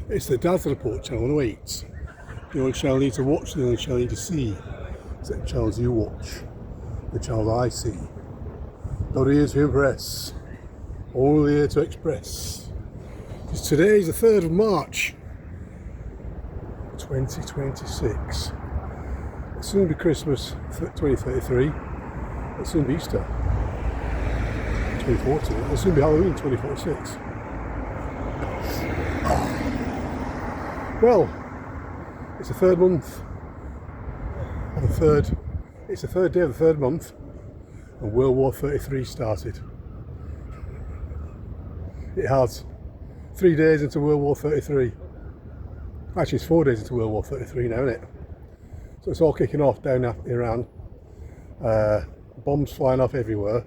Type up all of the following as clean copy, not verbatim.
It's the Daz Report channel 8. The only channel you need to watch, the only channel you need to see. It's the channels you watch, the channels I see. Not here to impress, only here to express. Today is the 3rd of March 2026. It'll soon be Christmas 2033. It'll soon be Easter 2040. It'll soon be Halloween 2046. Well, it's the 3rd month of the 3rd. It's the 3rd day of the 3rd month, and World War 33 started. It has 3 days into World War 33. Actually, it's 4 days into World War 33 now, isn't it? So it's all kicking off down in Iran. Bombs flying off everywhere.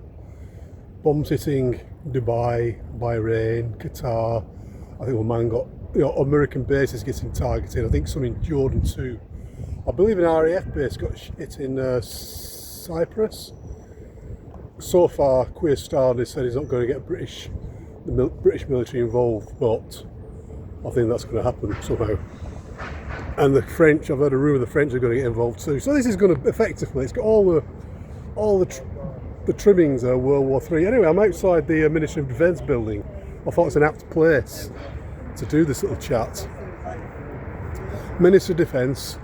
Bombs hitting Dubai, Bahrain, Qatar. I think Oman got, American bases getting targeted. I think some in Jordan too. I believe an RAF base got hit in Cyprus. So far, Keir Starmer has said he's not going to get the British military involved, but I think that's going to happen somehow. And the French, I've heard a rumour the French are going to get involved too. So this is going to effectively, it's got all the trimmings of World War III. Anyway, I'm outside the Ministry of Defence building. I thought it's an apt place to do this little chat. Ministry of Defence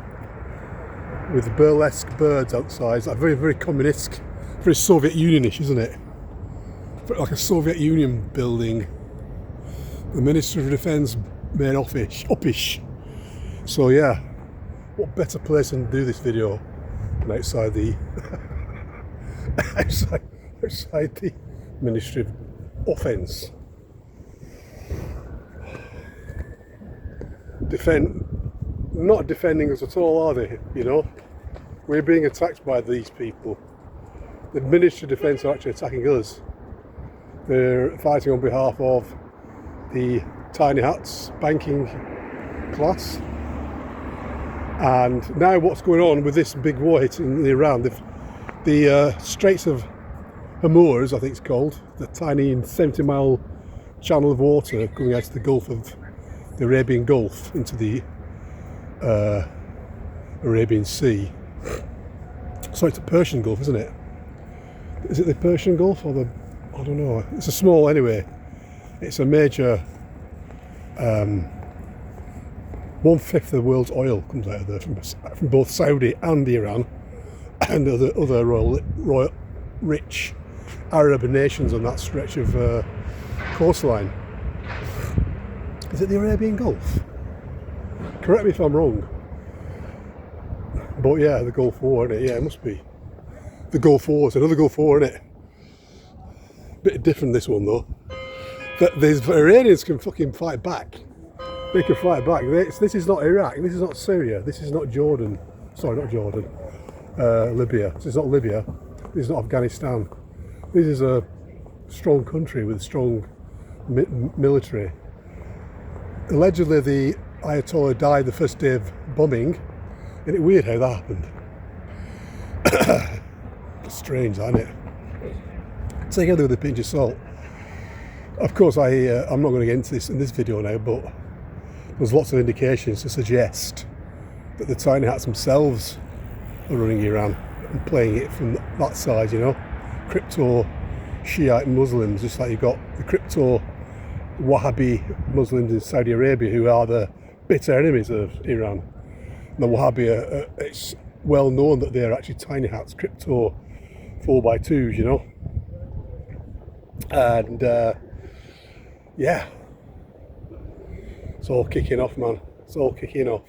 with burlesque birds outside. It's like very, very communist, very Soviet Unionish, isn't it? Like a Soviet Union building. The Ministry of Defence main office. So yeah, what better place than to do this video than outside the outside the Ministry of Offence. Not defending us at all, are they? You know, we're being attacked by these people. The Ministry of Defence are actually attacking us. They're fighting on behalf of the tiny hats banking class. And now what's going on with this big war hitting Iran, the Straits of Hormuz, I think it's called, the tiny 70-mile channel of water coming out of the Gulf of the Arabian Gulf into the Arabian Sea. So it's the Persian Gulf, isn't it? Is it the Persian Gulf or the, I don't know. It's a small, anyway. It's a major, 1/5 of the world's oil comes out of there from both Saudi and Iran and other royal rich Arab nations on that stretch of coastline. Is it the Arabian Gulf? Correct me if I'm wrong. But yeah, the Gulf War, isn't it? Yeah, it must be. The Gulf War, it's another Gulf War, isn't it? Bit different this one though. The Iranians can fucking fight back. They can fight back. This is not Iraq, this is not Syria, this is not Jordan. Sorry, not Jordan. Libya. This is not Libya. This is not Afghanistan. This is a strong country with a strong military. Allegedly, the Ayatollah died the first day of bombing. Isn't it weird how that happened? It's strange, isn't it? Take it with a pinch of salt. Of course, I'm not going to get into this in this video now, but there's lots of indications to suggest that the tiny hats themselves are running Iran and playing it from that side, you know. Crypto Shiite Muslims, just like you've got the crypto Wahhabi Muslims in Saudi Arabia, who are the bitter enemies of Iran. And the Wahhabi, it's well known that they're actually tiny hats, crypto 4x2s, you know. And yeah, it's all kicking off, man. It's all kicking off.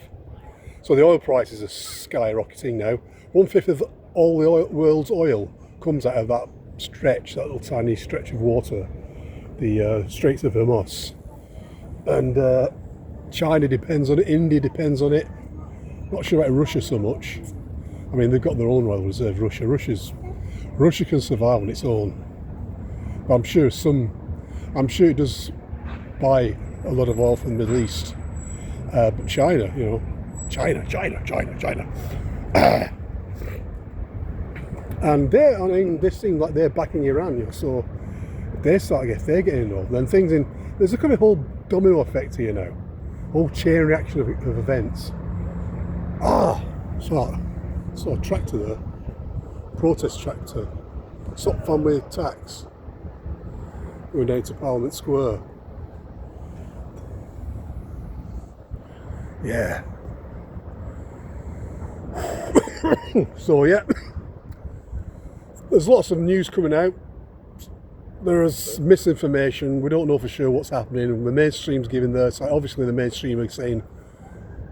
So the oil prices are skyrocketing now. 1/5 of all the world's oil comes out of that stretch, that little tiny stretch of water, the Straits of Hormuz. And China depends on it, India depends on it. Not sure about Russia so much. I mean, they've got their own oil reserve, Russia. Russia can survive on its own. But I'm sure it does buy a lot of oil from the Middle East. But China, you know, China. And they seem like they're backing Iran, you know, so they're getting involved. Then there's a kind of whole domino effect here now, whole chain reaction of events. So a tractor there, protest tractor, stop family attacks, going down to Parliament Square. Yeah. So yeah, there's lots of news coming out. There is misinformation. We don't know for sure what's happening. The mainstream's giving their side. Obviously, the mainstream are saying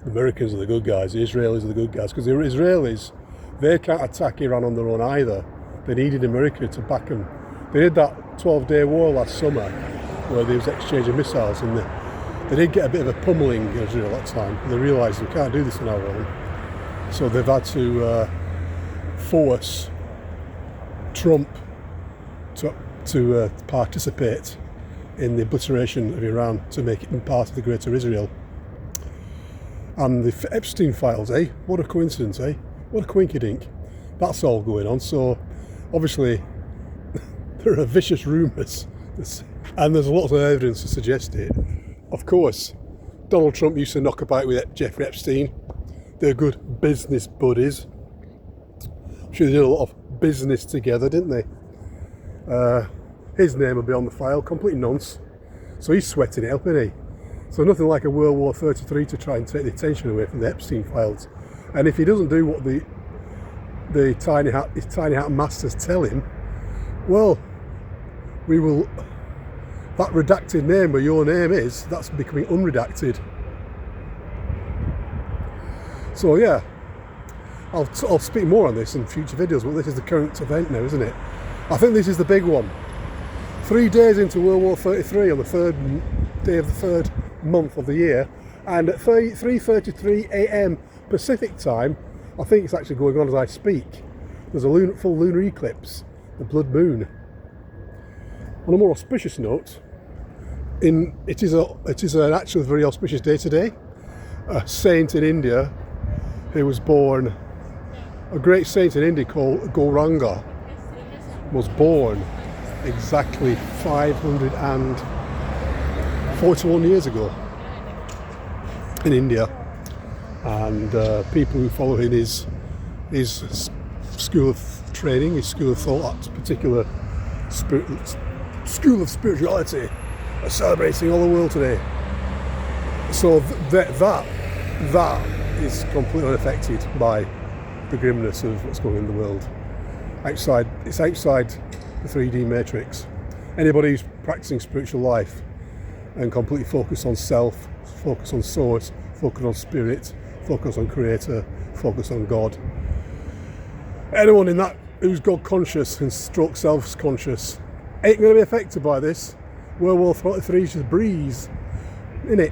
the Americans are the good guys, the Israelis are the good guys, because the Israelis, they can't attack Iran on their own either. They needed America to back them. They did that 12-day war last summer, where they was exchanging missiles, and they did get a bit of a pummeling in Israel that time. They realised we can't do this on our own, so they've had to force Trump to participate in the obliteration of Iran to make it part of the Greater Israel. And the Epstein files, what a coincidence, what a coinkydink. That's all going on. So obviously there are vicious rumours, and there's lots of evidence to suggest it. Of course, Donald Trump used to knock about with Jeffrey Epstein. They're good business buddies. I'm sure they did a lot of business together, didn't they? His name will be on the file, complete nonce. So he's sweating it up, isn't he? So nothing like a World War 33 to try and take the attention away from the Epstein files. And if he doesn't do what his tiny hat masters tell him, well, we will. That redacted name where your name is, that's becoming unredacted. So yeah, I'll speak more on this in future videos, but this is the current event now, isn't it? I think this is the big one. 3 days into World War 33, on the third day of the third month of the year, and at 3:33 a.m. Pacific time, I think it's actually going on as I speak, there's a full lunar eclipse, the blood moon. On a more auspicious note, it is an actual very auspicious day today. A saint in India who was born, a great saint in India called Gauranga, was born exactly 541 years ago in India, and people who follow in his school of training, his school of thought, that particular school of spirituality, are celebrating all the world today. So that is completely unaffected by the grimness of what's going on in the world. It's outside the 3D matrix. Anybody who's practicing spiritual life and completely focused on self, focus on source, focus on spirit, focus on creator, focus on God. Anyone in that who's God conscious and stroke self conscious ain't going to be affected by this. World War 33 is just a breeze, innit?